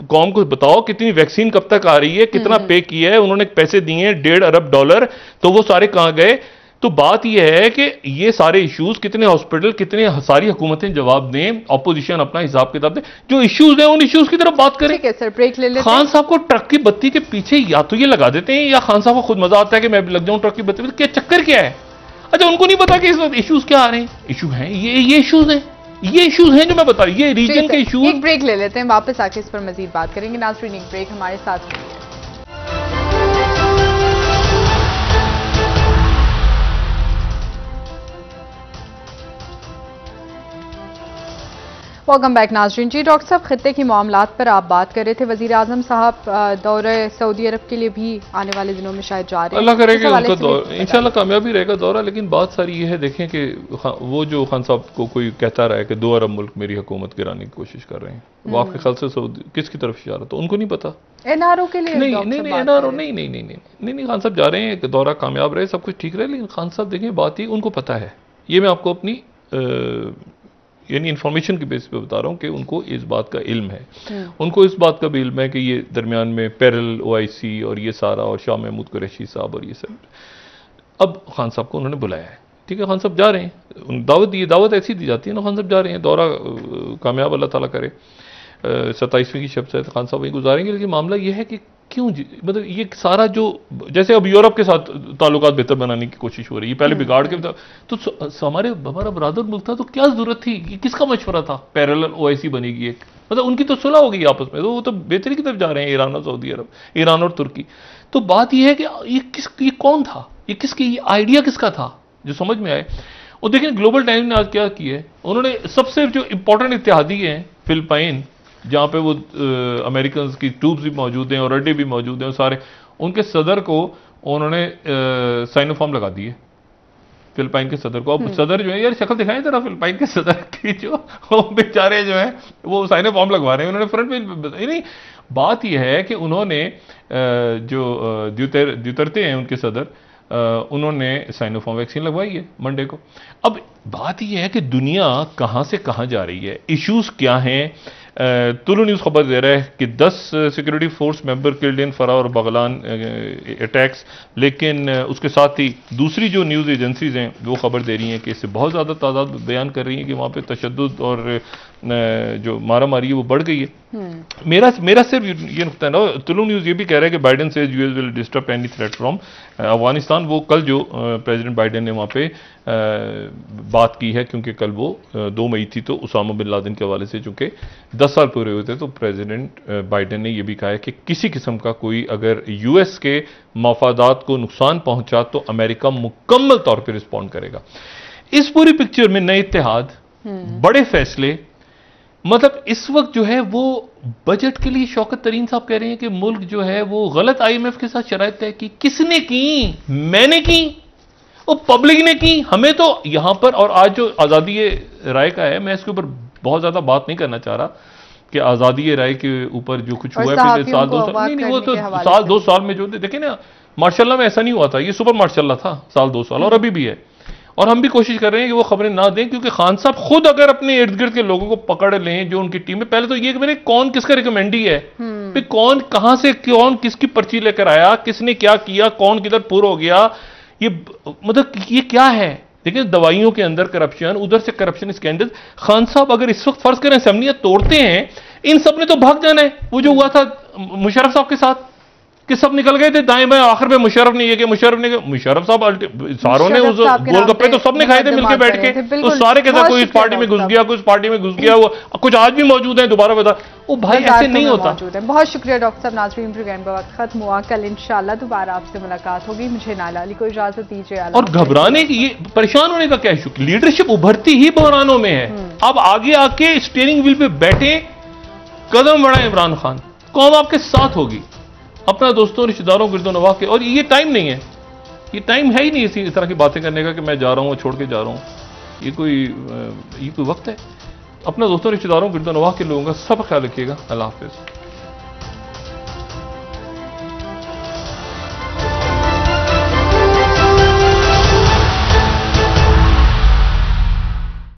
कौम को बताओ कितनी वैक्सीन कब तक आ रही है, कितना पे किया है उन्होंने, पैसे दिए $1.5 अरब, तो वो सारे कहां गए, तो बात यह है कि ये सारे इश्यूज, कितने हॉस्पिटल, कितने सारी हुकूमतें जवाब दें, ऑपोजिशन अपना हिसाब किताब दे, जो इश्यूज हैं उन इश्यूज की तरफ बात करें। ठीक है सर, ब्रेक ले लेते हैं। खान साहब को ट्रक की बत्ती के पीछे या तो ये लगा देते हैं, या खान साहब को खुद मजा आता है कि मैं भी लग जाऊं ट्रक की बत्ती पे, क्या चक्कर क्या है? अच्छा, उनको नहीं पता कि इस वक्त इश्यूज क्या आ रहे हैं। इशू हैं ये इश्यूज हैं, ये इश्यूज हैं जो मैं बता रही हूं, ये रीजन के इश्यूज। एक ब्रेक ले लेते हैं, वापस आके इस पर मजीद बात करेंगे। नाज़रीन, एक ब्रेक हमारे साथ रहिए। वेलकम बैक नाज़रीन। जी डॉक्टर साहब, खित्ते की मामलात पर आप बात कर रहे थे। वज़ीर आज़म साहब दौरे सऊदी अरब के लिए भी आने वाले दिनों में शायद जा रहे हैं। अल्लाह करेगा उनका दौरा इंशाल्लाह कामयाबी रहेगा दौरा। लेकिन बात सारी ये है, देखें कि वो जो खान साहब को कोई कहता रहा है कि 2 अरब मुल्क मेरी हुकूमत गिराने की कोशिश कर रहे हैं, वो आपके ख्याल से सऊदी किसकी तरफ इशारा? तो उनको नहीं पता। एनआरओ के लिए नहीं, एनआरओ नहीं, खान साहब जा रहे हैं, दौरा कामयाब रहे, सब कुछ ठीक रहे। लेकिन खान साहब देखें, बात ही उनको पता है, ये मैं आपको अपनी यानी इंफॉर्मेशन की बेस पे बता रहा हूं कि उनको इस बात का इल्म है। उनको इस बात का भी इल्म है कि ये दरमियान में पैरल ओआईसी और ये सारा, और शाह महमूद कुरैशी साहब और ये सब, अब खान साहब को उन्होंने बुलाया है। ठीक है, खान साहब जा रहे हैं, दावत दी, दावत ऐसी दी जाती है ना, खान साहब जा रहे हैं, दौरा कामयाब अल्लाह ताला करे। 27वीं की शब से खान साहब वहीं गुजारेंगे। लेकिन मामला यह है कि क्यों, मतलब ये सारा जो, जैसे अब यूरोप के साथ ताल्लुकात बेहतर बनाने की कोशिश हो रही है, पहले बिगाड़ के, तो हमारा बरादर मुल्क था, तो क्या जरूरत थी, किसका मशवरा था पैरेलल ओआईसी बनेगी एक, मतलब उनकी तो सुलह हो गई आपस में, तो वो तो बेहतरी की तरफ जा रहे हैं, ईरान और सऊदी अरब, ईरान और तुर्की। तो बात यह है कि ये कौन था, ये किसकी आइडिया किसका था जो समझ में आए। और देखिए ग्लोबल टाइम्स ने आज क्या किया है, उन्होंने सबसे जो इंपॉर्टेंट इत्तेहादी हैं फिलिपाइन, जहाँ पे वो अमेरिकन की ट्रूप्स भी मौजूद हैं और अड्डे भी मौजूद हैं और सारे, उनके सदर को उन्होंने साइनोफॉर्म लगा दिए, फिलिपाइन के सदर को। अब सदर जो है, यार शक्ल दिखाएं जरा फिलिपाइन के सदर की, जो वो बेचारे जो हैं वो साइनोफॉर्म लगवा रहे हैं, उन्होंने फ्रंट पे नहीं। बात यह है कि उन्होंने जो द्यूतर्ते हैं उनके सदर, उन्होंने साइनोफॉर्म वैक्सीन लगवाई है मंडे को। अब बात यह है कि दुनिया कहां से कहां जा रही है, इश्यूज क्या हैं। तुलु न्यूज़ खबर दे रहा है कि 10 security force member killed in फरा और बगलान अटैक्स। लेकिन उसके साथ ही दूसरी जो न्यूज़ एजेंसीज हैं वो खबर दे रही हैं कि इससे बहुत ज़्यादा तादाद बयान कर रही हैं कि वहाँ पे तशद्दुद और जो मारा मारी है वो बढ़ गई है। मेरा सिर्फ ये नुकता है ना, तुलु न्यूज़ ये भी कह रहा है कि बाइडेन से US will disturb any threat from Afghanistan. वो कल जो प्रेसिडेंट बाइडेन ने वहाँ पे बात की है, क्योंकि कल वो 2 मई थी, तो उसामा बिन लादेन के हवाले से चूंकि 10 साल पूरे हुए थे, तो प्रेसिडेंट बाइडेन ने यह भी कहा है कि किसी किस्म का कोई अगर यूएस के मफादात को नुकसान पहुंचा तो अमेरिका मुकम्मल तौर पर रिस्पॉन्ड करेगा। इस पूरी पिक्चर में नए इत्तेहाद, बड़े फैसले, मतलब इस वक्त जो है वो बजट के लिए शौकत तरीन साहब कह रहे हैं कि मुल्क जो है वो गलत आईएमएफ के साथ शराइत तय की। किसने की? मैंने की, वो पब्लिक ने की। हमें तो यहां पर, और आज जो आज़ादी राय का है, मैं इसके ऊपर बहुत ज्यादा बात नहीं करना चाह रहा कि आज़ादी राय के ऊपर जो कुछ हुआ है पिछले साल 2 साल, नहीं वो तो साल 2 साल में जो देखिए ना, मार्शल्ला में ऐसा नहीं हुआ था, ये सुपर मार्शल्ला था साल 2 साल, और अभी भी है। और हम भी कोशिश कर रहे हैं कि वो खबरें ना दें, क्योंकि खान साहब खुद अगर अपने इर्द गिर्द के लोगों को पकड़ लें जो उनकी टीम में, पहले तो ये कि मैंने कौन किसका रिकमेंडी है, फिर कौन कहां से कौन किसकी पर्ची लेकर आया, किसने क्या किया, कौन किधर पूरा हो गया, ये मतलब ये क्या है। देखिए दवाइयों के अंदर करप्शन, उधर से करप्शन स्कैंडल। खान साहब अगर इस वक्त फर्ज करें असेंबलियां तोड़ते हैं, इन सब ने तो भाग जाना है। वो जो हुआ था मुशर्रफ साहब के साथ कि सब निकल गए थे दाएं बाएं, आखिर में मुशर्रफ ने ये कि मुशर्रफ साहब सारों ने उस गोलगप्पे तो सबने खाए थे मिलके बैठ के, तो सारे के साथ कोई इस पार्टी में घुस गया, कोई इस पार्टी में घुस गया, वो कुछ आज भी मौजूद है, दोबारा बता, वो भाई ऐसे नहीं होता। बहुत शुक्रिया डॉक्टर साहब। नाज़रीन, प्रोग्राम का वक्त खत्म हुआ, कल इंशाल्लाह दोबारा आपसे मुलाकात होगी। मुझे नाला अली को इजाजत दीजिए। और घबराने की, ये परेशान होने का क्या इशू, लीडरशिप उभरती ही बहरानों में है। अब आगे आके स्टीयरिंग व्हील पे बैठे, कदम बढ़ाए इमरान खान, कौम आपके साथ होगी, अपना दोस्तों रिश्तेदारों गिरदोनवाह के। और ये टाइम नहीं है, ये टाइम है ही नहीं इस तरह की बातें करने का कि मैं जा रहा हूं छोड़ के जा रहा हूं। ये कोई वक्त है। अपना दोस्तों रिश्तेदारों गिरदोनवाह के लोगों का सब ख्याल रखिएगा। अल्लाह हाफिज।